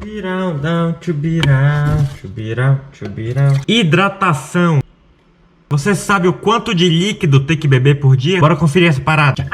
Chubirão, down, chubirão, chubirão, chubirão. Hidratação. Você sabe o quanto de líquido tem que beber por dia? Bora conferir essa parada.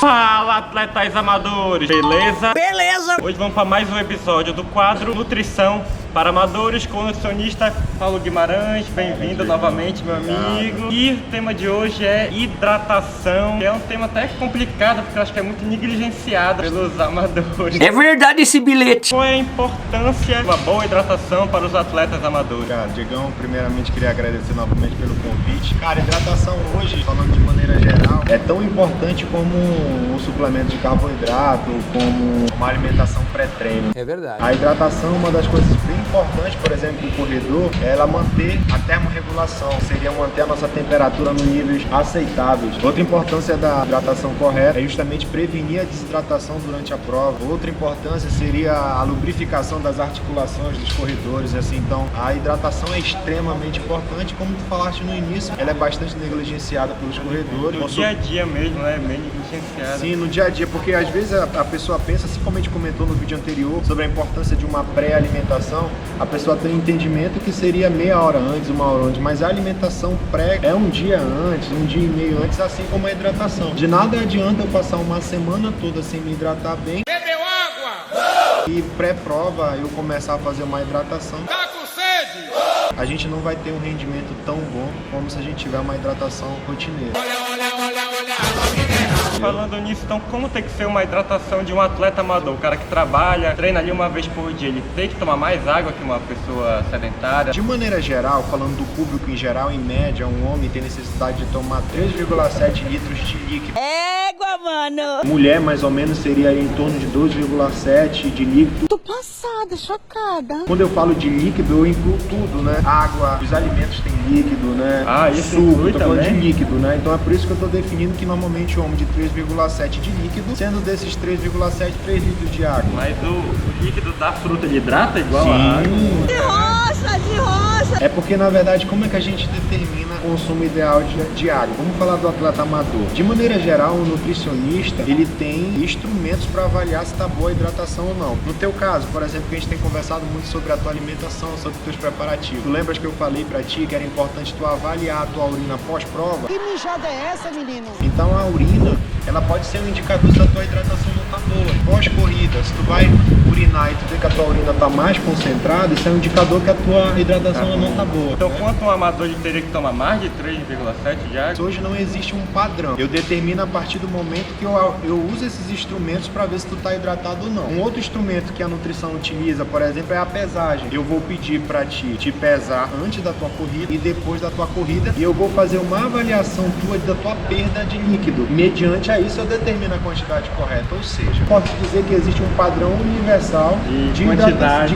Fala, atletas amadores! Beleza? Beleza! Hoje vamos para mais um episódio do quadro Nutrição para Amadores com o nutricionista Paulo Guimarães. Bem-vindo novamente, meu amigo. E o tema de hoje é hidratação, que é um tema até complicado, porque eu acho que é muito negligenciado pelos amadores. É verdade esse bilhete! Qual é a importância de uma boa hidratação para os atletas amadores? Cara, Diegão, primeiramente queria agradecer novamente pelo convite. Cara, hidratação hoje, falando de maneira geral, é tão importante como um suplemento de carboidrato, como uma alimentação pré-treino. É verdade. A hidratação é uma das coisas bem importantes, por exemplo, do corredor, é ela manter a termorregulação, seria manter a nossa temperatura nos níveis aceitáveis. Outra importância da hidratação correta é justamente prevenir a desidratação durante a prova. Outra importância seria a lubrificação das articulações dos corredores, assim. Então, a hidratação é extremamente importante, como tu falaste no início, ela é bastante negligenciada pelos corredores. No dia a dia mesmo, né? Bem negligenciado. Sim, no dia a dia, porque às vezes a pessoa pensa, assim como a gente comentou no vídeo anterior, sobre a importância de uma pré-alimentação, a pessoa tem um entendimento que seria meia hora antes, uma hora antes, mas a alimentação pré é um dia antes, um dia e meio antes, assim como a hidratação. De nada adianta eu passar uma semana toda sem me hidratar bem. Bebeu água! E pré-prova eu começar a fazer uma hidratação. Tá com sede! A gente não vai ter um rendimento tão bom como se a gente tiver uma hidratação rotineira. Falando nisso, então como tem que ser uma hidratação de um atleta amador? O cara que trabalha, treina ali uma vez por dia, ele tem que tomar mais água que uma pessoa sedentária? De maneira geral, falando do público em geral, em média, um homem tem necessidade de tomar 3,7 litros de líquido. Égua, mano! Mulher, mais ou menos, seria em torno de 2,7 de líquido. Tô passada, chocada. Quando eu falo de líquido, eu incluo tudo, né? Água, os alimentos têm líquido, né? Ah, isso suco, inclui tô falando de também? líquido, né? Então é por isso que eu tô definindo que normalmente o homem de 3,7 de líquido, sendo desses 3,7, 3 litros de água. Mas o líquido da fruta ele hidrata igual a água? De roça, de roça! É porque, na verdade, como é que a gente determina o consumo ideal de água? Vamos falar do atleta amador. De maneira geral, o nutricionista, ele tem instrumentos para avaliar se está boa a hidratação ou não. No teu caso, por exemplo, que a gente tem conversado muito sobre a tua alimentação, sobre os teus preparativos. Tu lembras que eu falei para ti que era importante tu avaliar a tua urina pós-prova? Que mijada é essa, menino? Então a urina, ela pode ser um indicador se a tua hidratação não tá boa. Pós-corrida, se tu vai urinar e tu vê que a tua urina tá mais concentrada, isso é um indicador que a tua hidratação ela não tá boa. Então quanto um amador ele teria que tomar mais de 3,7 de água? Hoje não existe um padrão. Eu determino a partir do momento que eu uso esses instrumentos para ver se tu tá hidratado ou não. Um outro instrumento que a nutrição utiliza, por exemplo, é a pesagem. Eu vou pedir para ti te pesar antes da tua corrida e depois da tua corrida, e eu vou fazer uma avaliação tua da tua perda de líquido. Mediante a isso eu determino a quantidade correta, ou seja, posso dizer que existe um padrão universal de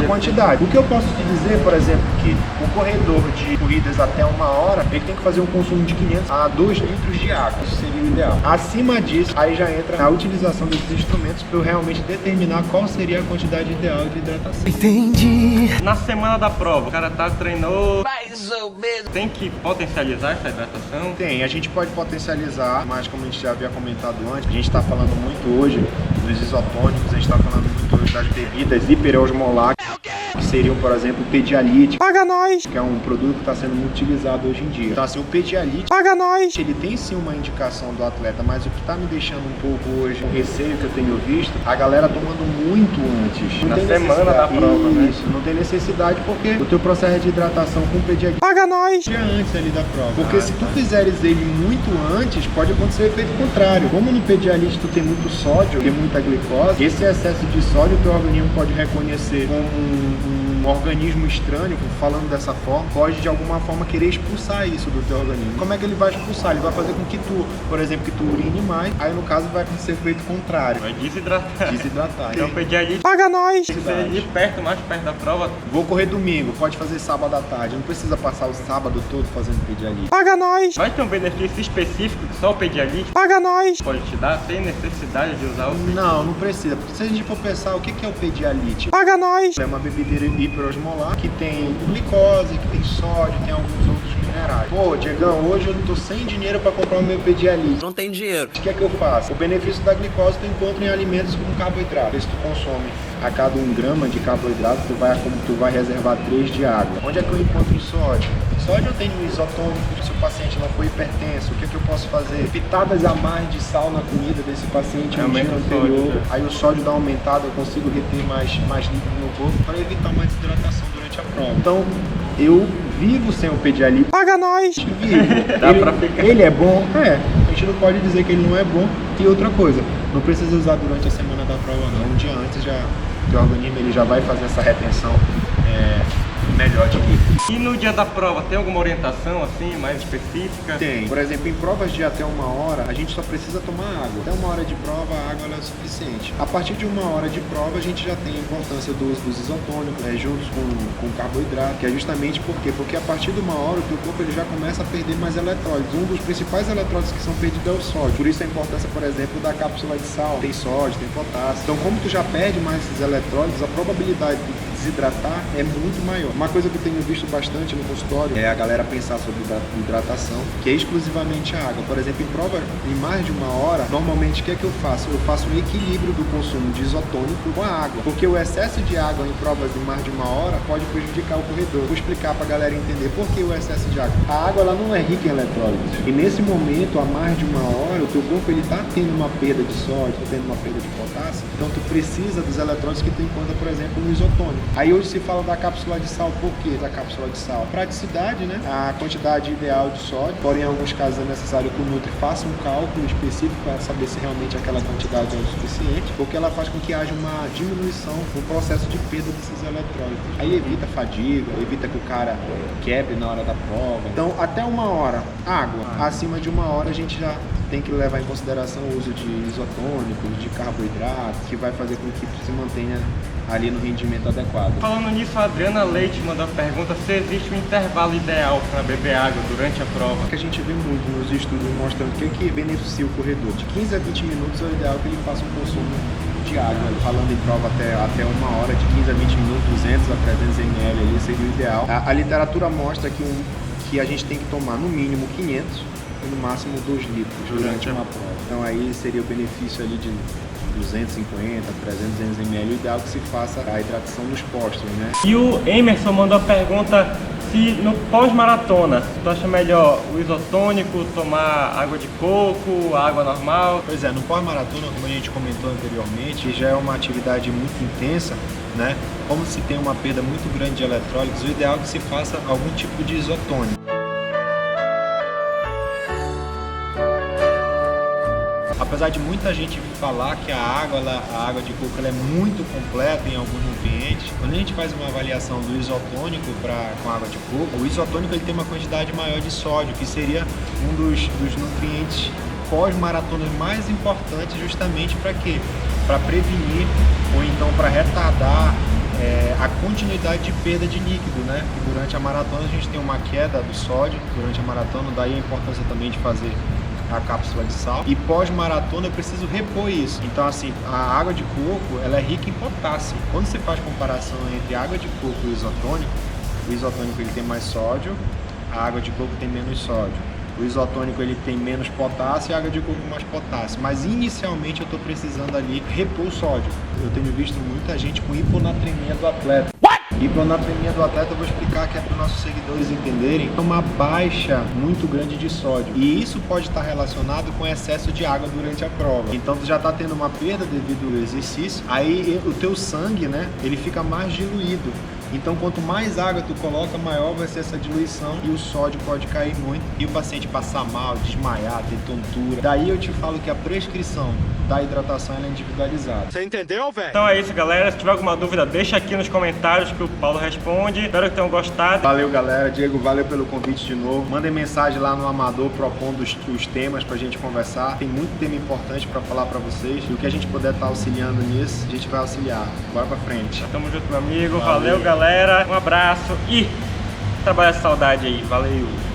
quantidade. O que eu posso te dizer, por exemplo, que o corredor de corridas até uma hora, ele tem que fazer um consumo de 500 a 2 litros de água, isso seria o ideal. Acima disso, aí já entra a utilização desses instrumentos para eu realmente determinar qual seria a quantidade ideal de hidratação. Entendi. Na semana da prova, o cara treinou, Mais ou menos. tem que potencializar essa hidratação? Tem, a gente pode potencializar, mas como a gente já havia comentado antes, a gente está falando muito hoje dos isotônicos, a gente está falando muito hoje das bebidas hiperosmolar, que seriam, por exemplo, o Pedialyte. Paga nós! Que é um produto que está sendo muito utilizado hoje em dia. Então, assim, o Pedialyte, paga nós! Ele tem sim uma indicação do atleta, mas o que está me deixando um pouco hoje, um receio que eu tenho visto, a galera tomando muito antes. Na semana da prova, né? Isso, não tem necessidade, porque o teu processo de hidratação com o Pedialyte, paga nós! Dia antes ali da prova. Porque se tu fizeres ele muito antes, pode acontecer o efeito contrário. Como no Pedialyte tu tem muito sódio, tem muita glicose, esse excesso de sódio o teu organismo pode reconhecer como um um organismo estranho, falando dessa forma, pode de alguma forma querer expulsar isso do teu organismo. Como é que ele vai expulsar? Ele vai fazer com que tu, por exemplo, que tu urine mais, aí no caso vai acontecer o efeito contrário. Vai desidratar. Desidratar. Então pedialite. Paga nós! Se você ir mais perto da prova, Vou correr domingo, pode fazer sábado à tarde, não precisa passar o sábado todo fazendo pedialite. Paga nós! vai ter um benefício específico que só o pedialite Paga nós! pode te dar? Tem necessidade de usar o pedialite? Não precisa, porque se a gente for pensar, o que é o pedialite? Paga nós! É uma bebida hiperosmolar que tem glicose, que tem sódio, tem alguns outros minerais. Pô, Diegão, hoje eu não tô sem dinheiro para comprar o meu pedialite. Não tem dinheiro. O que é que eu faço? O benefício da glicose tu encontra em alimentos como carboidrato. Se tu consome a cada 1 grama de carboidrato, tu vai reservar 3 de água. Onde é que eu encontro o sódio? Sódio eu tenho um isotônico, se o paciente não for hipertenso, o que é que eu posso fazer? Pitadas a mais de sal na comida desse paciente no dia Aumenta o anterior. sódio, Aí o sódio dá uma aumentada, eu consigo reter mais líquido no corpo para evitar uma desidratação durante a prova. Então, eu vivo sem o pedialite. Paga nós! Vivo. Dá pra ficar. Ele é bom? É. A gente não pode dizer que ele não é bom. E outra coisa, não precisa usar durante a semana da prova não. Um dia antes já o teu organismo ele já vai fazer essa retenção melhor de líquido. E no dia da prova, tem alguma orientação assim, mais específica? Tem. Por exemplo, em provas de até 1 hora, a gente só precisa tomar água. Até 1 hora de prova, a água ela é suficiente. A partir de 1 hora de prova, a gente já tem a importância dos isotônicos, juntos com carboidrato, que é justamente porque a partir de 1 hora, o teu corpo ele já começa a perder mais eletrólitos. Um dos principais eletrólitos que são perdidos é o sódio. Por isso a importância, por exemplo, da cápsula de sal. Tem sódio, tem potássio. Então, como tu já perde mais esses eletrólitos, a probabilidade de desidratar é muito maior. Uma coisa que eu tenho visto bastante no consultório é a galera pensar sobre hidratação, que é exclusivamente a água. Por exemplo, em prova em mais de 1 hora, normalmente o que é que eu faço? Eu faço um equilíbrio do consumo de isotônico com a água, porque o excesso de água em provas de mais de 1 hora pode prejudicar o corredor. Vou explicar para a galera entender por que o excesso de água. A água ela não é rica em eletrólitos, e nesse momento, a mais de 1 hora, o teu corpo ele está tendo uma perda de sódio, está tendo uma perda de potássio, então tu precisa dos eletrólitos que tu encontra, por exemplo, no isotônico. Aí hoje se fala da cápsula de sal, por quê da cápsula de sal? Praticidade, né? A quantidade ideal de sódio, porém em alguns casos é necessário que o Nutri faça um cálculo específico para saber se realmente aquela quantidade é o suficiente, porque ela faz com que haja uma diminuição no processo de perda desses eletrólitos. Aí evita fadiga, evita que o cara quebre na hora da prova. Então até 1 hora, água. Acima de 1 hora a gente já tem que levar em consideração o uso de isotônicos, de carboidrato, que vai fazer com que se mantenha ali no rendimento adequado. Falando nisso, a Adriana Leite mandou a pergunta se existe um intervalo ideal para beber água durante a prova. O que a gente vê muito nos estudos mostrando o que beneficia o corredor. De 15 a 20 minutos é o ideal que ele faça um consumo de água. Falando em prova até 1 hora, de 15 a 20 minutos, 200 a 300 ml ali seria o ideal. A literatura mostra que a gente tem que tomar no mínimo 500 e no máximo 2 litros durante uma prova. Então aí seria o benefício ali de 250, 300 ml, o ideal que se faça a hidratação nos postos, né? E o Emerson mandou a pergunta se no pós-maratona, tu acha melhor o isotônico, tomar água de coco, água normal? Pois é, no pós-maratona, como a gente comentou anteriormente, já é uma atividade muito intensa, né? Como se tem uma perda muito grande de eletrólitos, o ideal é que se faça algum tipo de isotônico. Apesar de muita gente falar que a água de coco ela é muito completa em alguns nutrientes, quando a gente faz uma avaliação do isotônico com água de coco, o isotônico ele tem uma quantidade maior de sódio, que seria um dos nutrientes pós-maratona mais importantes justamente para quê? Para prevenir ou então para retardar a continuidade de perda de líquido, né? E durante a maratona a gente tem uma queda do sódio durante a maratona, daí a importância também de fazer a cápsula de sal, e pós-maratona eu preciso repor isso. Então assim, a água de coco ela é rica em potássio. Quando você faz comparação entre a água de coco e o isotônico ele tem mais sódio, a água de coco tem menos sódio. O isotônico ele tem menos potássio e a água de coco mais potássio. Mas inicialmente eu estou precisando ali repor o sódio. Eu tenho visto muita gente com hiponatremia do atleta. Hiponatremia do atleta eu vou explicar que é para os nossos seguidores entenderem, é uma baixa muito grande de sódio. E isso pode estar relacionado com excesso de água durante a prova. Então tu já está tendo uma perda devido ao exercício, aí o teu sangue, né, ele fica mais diluído. Então quanto mais água tu coloca, maior vai ser essa diluição e o sódio pode cair muito e o paciente passar mal, desmaiar, ter tontura. Daí eu te falo que a prescrição da hidratação ela é individualizada. Você entendeu, velho? Então é isso, galera. Se tiver alguma dúvida, deixa aqui nos comentários que o Paulo responde. Espero que tenham gostado. Valeu, galera. Diego, valeu pelo convite de novo. Mandem mensagem lá no Amador propondo os temas pra gente conversar. Tem muito tema importante pra falar pra vocês. E o que a gente puder estar auxiliando nisso, a gente vai auxiliar. Bora pra frente. Tamo junto, meu amigo. Valeu, galera. Um abraço e trabalha essa saudade aí. Valeu.